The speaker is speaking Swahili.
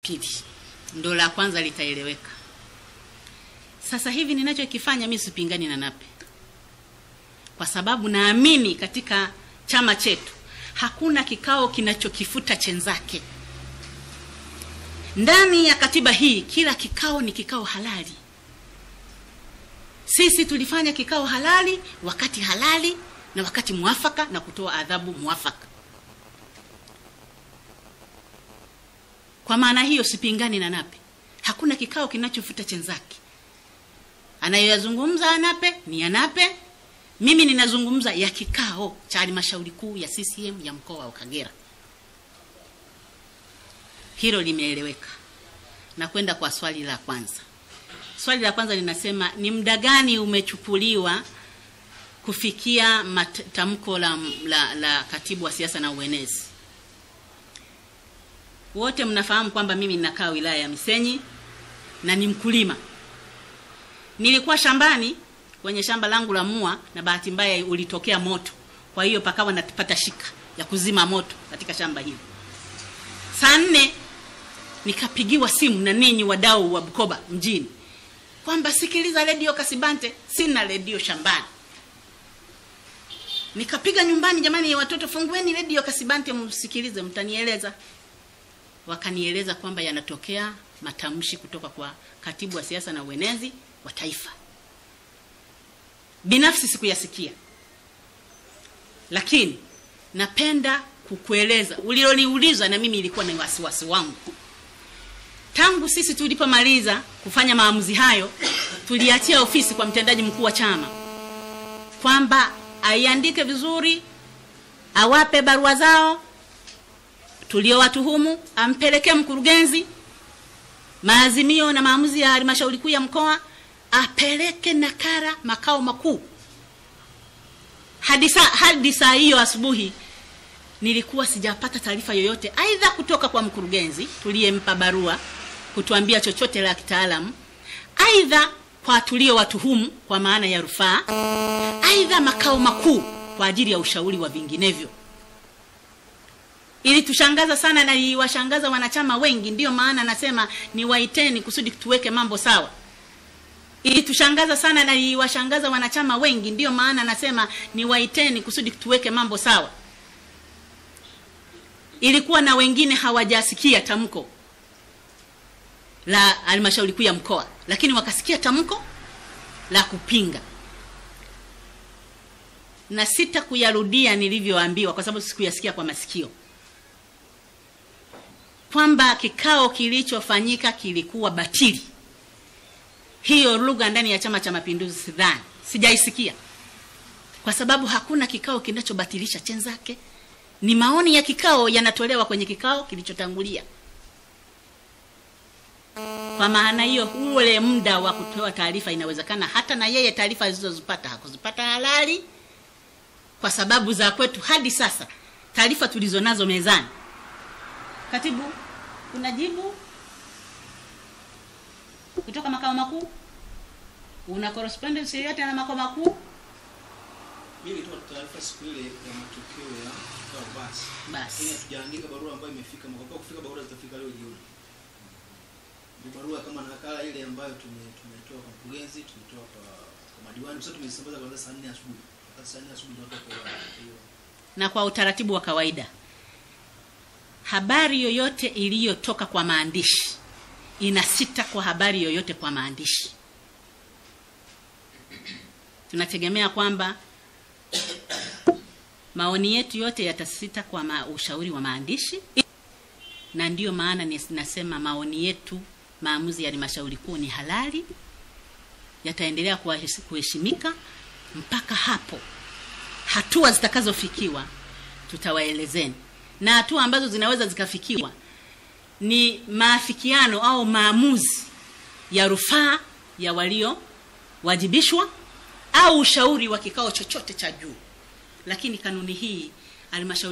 pili. Ndio la kwanza litaeleweka. Sasa hivi ninachokifanya mimi sipingani na Nape. Kwa sababu naamini katika chama chetu hakuna kikao kinachokifuta chenzake. Ndani ya katiba hii kila kikao ni kikao halali. Sisi tulifanya kikao halali wakati halali na wakati muafaka na kutoa adhabu muafaka. Kwa maana hiyo sipingani na Nape. Hakuna kikao kinachofuta chenzake. Anayoyazungumza Nape ni ya Nape. Mimi ninazungumza ya kikao cha halmashauri kuu ya CCM ya mkoa wa Kagera. Hilo limeeleweka. Na kwenda kwa swali la kwanza. Swali la kwanza linasema ni muda gani umechukuliwa kufikia tamko la katibu wa siasa na uenezi. Wote mnafahamu kwamba mimi ninakaa wilaya ya Misenyi na ni mkulima. Nilikuwa shambani kwenye shamba langu la mua na bahati mbaya ulitokea moto. Kwa hiyo pakawa napata shika ya kuzima moto katika shamba hili. Saa 4 nikapigiwa simu na ninyi wadau wa Bukoba mjini kwamba sikiliza redio Kasibante. Sina redio shambani. Nikapiga nyumbani, jamani watoto fungueni redio Kasibante msikilize, mtanieleza. Wakanieleza kwamba yanatokea matamshi kutoka kwa katibu wa siasa na uenezi wa taifa. Binafsi sikuyasikia. Lakini napenda kukueleza uliloniuliza na mimi ilikuwa ni wasiwasi wangu. Tangu sisi tulipomaliza kufanya maamuzi hayo, tuliachia ofisi kwa mtendaji mkuu wa chama kwamba aiandike vizuri, awape barua zao tuliowatuhumu, ampelekee mkurugenzi maazimio na maamuzi ya halmashauri kuu ya mkoa, apeleke nakala makao makuu. Hadi saa hiyo asubuhi nilikuwa sijapata taarifa yoyote aidha kutoka kwa mkurugenzi tuliyempa barua kutuambia chochote la kitaalamu, aidha kwa tuliowatuhumu kwa maana ya rufaa, aidha makao makuu kwa ajili ya ushauri wa vinginevyo. Ili tushangaza sana na iwashangaza wanachama wengi, ndio maana nasema ni waiteni kusudi tuweke mambo sawa. Ili tushangaza sana na iwashangaza wanachama wengi, ndio maana nasema ni waiteni kusudi tuweke mambo sawa. Ilikuwa na wengine hawajasikia tamko la halmashauri kuu ya mkoa, lakini wakasikia tamko la kupinga. Na sita kuyarudia nilivyoambiwa kwa sababu sikuyasikia kwa masikio, kwamba kikao kilichofanyika kilikuwa batili. Hiyo lugha ndani ya Chama cha Mapinduzi sidhani, sijaisikia. Kwa sababu hakuna kikao kinachobatilisha chenzake. Ni maoni ya kikao yanatolewa kwenye kikao kilichotangulia. Kwa maana hiyo ule muda wa kutoa taarifa inawezekana hata na yeye taarifa alizozipata hakuzipata halali. Kwa sababu za kwetu hadi sasa taarifa tulizonazo mezani. Katibu, kuna jibu kutoka makao makuu? Una correspondence yote na makao makuu? Mimi nilitoa taarifa siku ile ya matukio ya basi. Lakini tujaandika barua ambayo imefika makao. Kufika barua zitafika leo jioni. Ni barua kama nakala ile ambayo tumetoa kwa mkurugenzi, tumetoa kwa madiwani, sasa tumesambaza kuanzia saa 4 asubuhi. Saa 4 asubuhi ndio kwa hiyo. Na kwa utaratibu wa kawaida, habari yoyote iliyotoka kwa maandishi inasita kwa habari yoyote kwa maandishi. Tunategemea kwamba maoni yetu yote yatasita kwa ushauri wa maandishi, na ndio maana nasema maoni yetu, maamuzi ya halmashauri kuu ni halali, yataendelea kuheshimika mpaka hapo hatua zitakazofikiwa tutawaelezeni. Na hatua ambazo zinaweza zikafikiwa ni maafikiano au maamuzi ya rufaa ya walio wajibishwa au ushauri wa kikao chochote cha juu. Lakini kanuni hii halmashauri